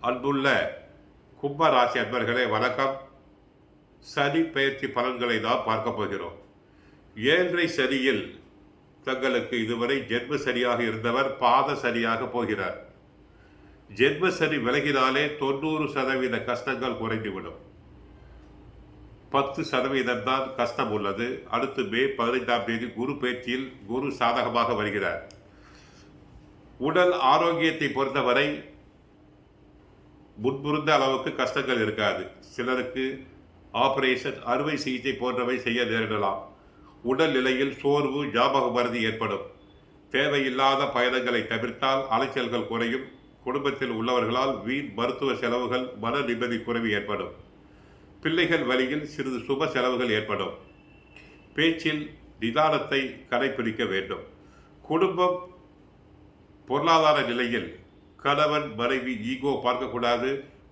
அன்புள்ள கும்பராசி அன்பர்களே வணக்கம். சனி பெயர்ச்சி பலன்களை நாம் பார்க்க போகிறோம். ஏழரை சனியில் தங்களுக்கு இதுவரை ஜென்ம சனியாக இருந்தவர் பாத சனியாக போகிறார். ஜென்ம சனி விலகினாலே 90% கஷ்டங்கள் குறைந்துவிடும். 10% தான் கஷ்டம் உள்ளது. அடுத்து மே 15ஆம் தேதி குரு பெயர்ச்சியில் குரு சாதகமாக வருகிறார். உடல் ஆரோக்கியத்தை பொறுத்தவரை முன்புறுந்த அளவுக்கு கஷ்டங்கள் இருக்காது. சிலருக்கு ஆபரேஷன், அறுவை சிகிச்சை போன்றவை செய்ய நேரிடலாம். உடல் நிலையில் சோர்வு, ஞாபக மறதி ஏற்படும். தேவையில்லாத பயணங்களை தவிர்த்தால் அலைச்சல்கள் குறையும். குடும்பத்தில் உள்ளவர்களால் வீண் மருத்துவ செலவுகள், மன நிம்மதி குறைவு ஏற்படும். பிள்ளைகள் வழியில் சிறிது சுப செலவுகள் ஏற்படும். பேச்சில் நிதானத்தை கடைபிடிக்க வேண்டும். குடும்பம் பொருளாதார நிலையில் கணவன் மனைவி ஈகோ பார்க்கக்கூடாது.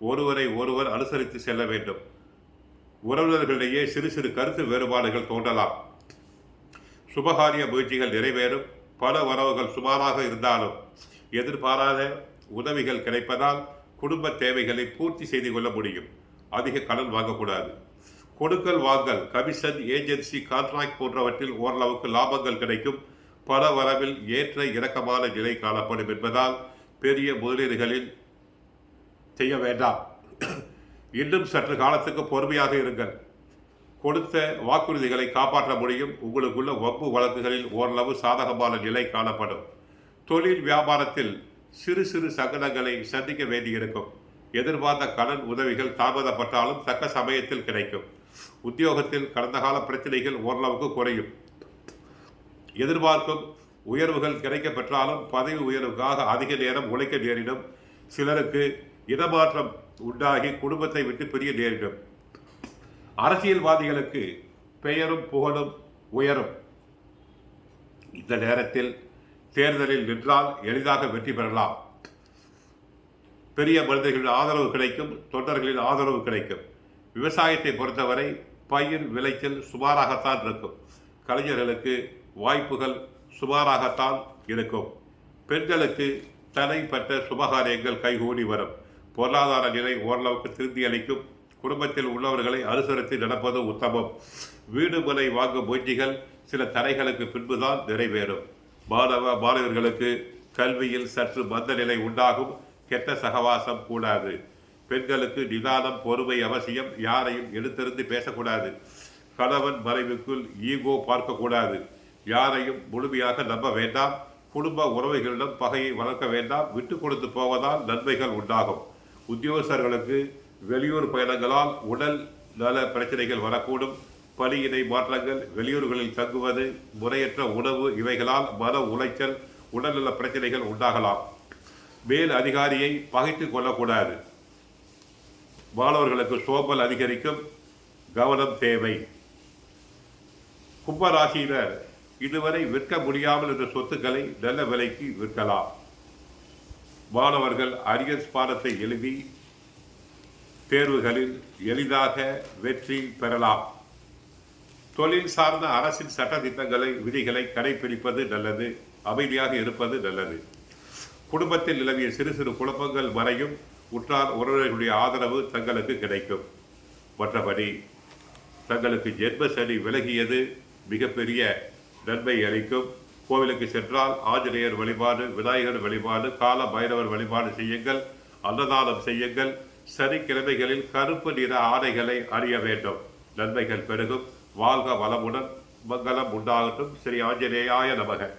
ஒருவரை ஒருவர் அனுசரித்து செல்ல வேண்டும். உறவினர்களிடையே சிறு சிறு கருத்து வேறுபாடுகள் தோன்றலாம். சுபகாரிய முயற்சிகள் நிறைவேறும். பல வரவுகள் சுமாராக இருந்தாலும் எதிர்பாராத உதவிகள் கிடைப்பதால் குடும்ப தேவைகளை பூர்த்தி செய்து கொள்ள முடியும். அதிக கடன் வாங்கக்கூடாது. கொடுக்கல் வாங்கல், கமிஷன், ஏஜென்சி, கான்ட்ராக்ட் போன்றவற்றில் ஓரளவுக்கு லாபங்கள் கிடைக்கும். பல வரவில் ஏற்ற இறக்கமான நிலை காணப்படும் என்பதால் பெரிய முதலீடுகளில் செய்ய வேண்டாம். இன்னும் சற்று காலத்துக்கு பொறுமையாக இருங்கள். கொடுத்த வாக்குறுதிகளை காப்பாற்ற முடியும். உங்களுக்குள்ள வம்பு வழக்குகளில் ஓரளவு சாதகமான நிலை காணப்படும். தொழில் வியாபாரத்தில் சிறு சிறு சங்கடங்களை சந்திக்க வேண்டியிருக்கும். எதிர்பார்த்த கடன் உதவிகள் தாமதப்பட்டாலும் தக்க சமயத்தில் கிடைக்கும். உத்தியோகத்தில் கடந்த கால பிரச்சனைகள் ஓரளவுக்கு குறையும். எதிர்பார்க்கும் உயர்வுகள் கிடைக்க பெற்றாலும் பதவி உயர்வுக்காக அதிக நேரம் உழைக்க நேரிடும். சிலருக்கு இடமாற்றம் உண்டாகி குடும்பத்தை விட்டு பிரிய நேரிடும். அரசியல்வாதிகளுக்கு பெயரும் புகழும் உயரும். இந்த நேரத்தில் தேர்தலில் நின்றால் எளிதாக வெற்றி பெறலாம். பெரிய மனிதர்களின் ஆதரவு கிடைக்கும். தொண்டர்களின் ஆதரவு கிடைக்கும். விவசாயத்தை பொறுத்தவரை பயிர் விளைச்சல் சுமாராகத்தான் இருக்கும். கலைஞர்களுக்கு வாய்ப்புகள் சுமாராகத்தான் இருக்கும். பெண்களுக்கு தடைப்பட்ட சுபகாரியங்கள் கைகூடி வரும். பொருளாதார நிலை ஓரளவுக்கு திருப்தி அளிக்கும். குடும்பத்தில் உள்ளவர்களை அனுசரித்து நடப்பது உத்தமம். வீடு மனை வாங்கும் முயற்சிகள் சில தடைகளுக்கு பின்புதான் நிறைவேறும். மாணவர்களுக்கு கல்வியில் சற்று மந்த நிலை உண்டாகும். கெட்ட சகவாசம் கூடாது. பெண்களுக்கு நிதானம், பொறுமை அவசியம். யாரையும் எடுத்திருந்து பேசக்கூடாது. கணவன் மனைவிக்குள் ஈகோ பார்க்கக்கூடாது. யாரையும் முழுமையாக நம்ப வேண்டாம். குடும்ப உறவுகளிடம் பகையை வளர்க்க வேண்டாம். விட்டு கொடுத்து போவதால் நன்மைகள் உண்டாகும். உத்தியோகஸ்தர்களுக்கு வெளியூர் பயணங்களால் உடல் நல பிரச்சனைகள் வரக்கூடும். பணியிடை மாற்றங்கள், வெளியூர்களில் தங்குவது, முறையற்ற உணவு இவைகளால் மன உளைச்சல், உடல்நல பிரச்சனைகள் உண்டாகலாம். மேல் அதிகாரியை பகைத்து கொள்ளக்கூடாது. மாணவர்களுக்கு சோம்பல் அதிகரிக்கும். கவனம் தேவை. கும்பராசியினர் இதுவரை விற்க முடியாமல் இருந்த சொத்துக்களை நல்ல விலைக்கு விற்கலாம். மாணவர்கள் அரியர்ஸ் பாடத்தை எழுதி தேர்வுகளில் எளிதாக வெற்றி பெறலாம். தொழில் சார்ந்த அரசின் சட்ட திட்டங்களை, விதிகளை கடைபிடிப்பது நல்லது. அமைதியாக இருப்பது நல்லது. குடும்பத்தில் நிலவிய சிறு சிறு குழப்பங்கள் மறையும். உற்றார் உறவினர்களுடைய ஆதரவு தங்களுக்கு கிடைக்கும். மற்றபடி தங்களுக்கு ஜென்ம சனி விலகியது மிகப்பெரிய நன்மை அளிக்கும். கோவிலுக்கு சென்றால் ஆஞ்சநேயர் வழிபாடு, விநாயகர் வழிபாடு, கால பைரவர் வழிபாடு செய்யுங்கள். அன்னதானம் செய்யுங்கள். சனிக்கிழமைகளில் கருப்பு நிற ஆடைகளை அணிய வேண்டும். நன்மைகள் பெருகும். வாழ்க வளமுடன். மங்களம் உண்டாகட்டும். ஸ்ரீ ஆஞ்சநேயாய நமக.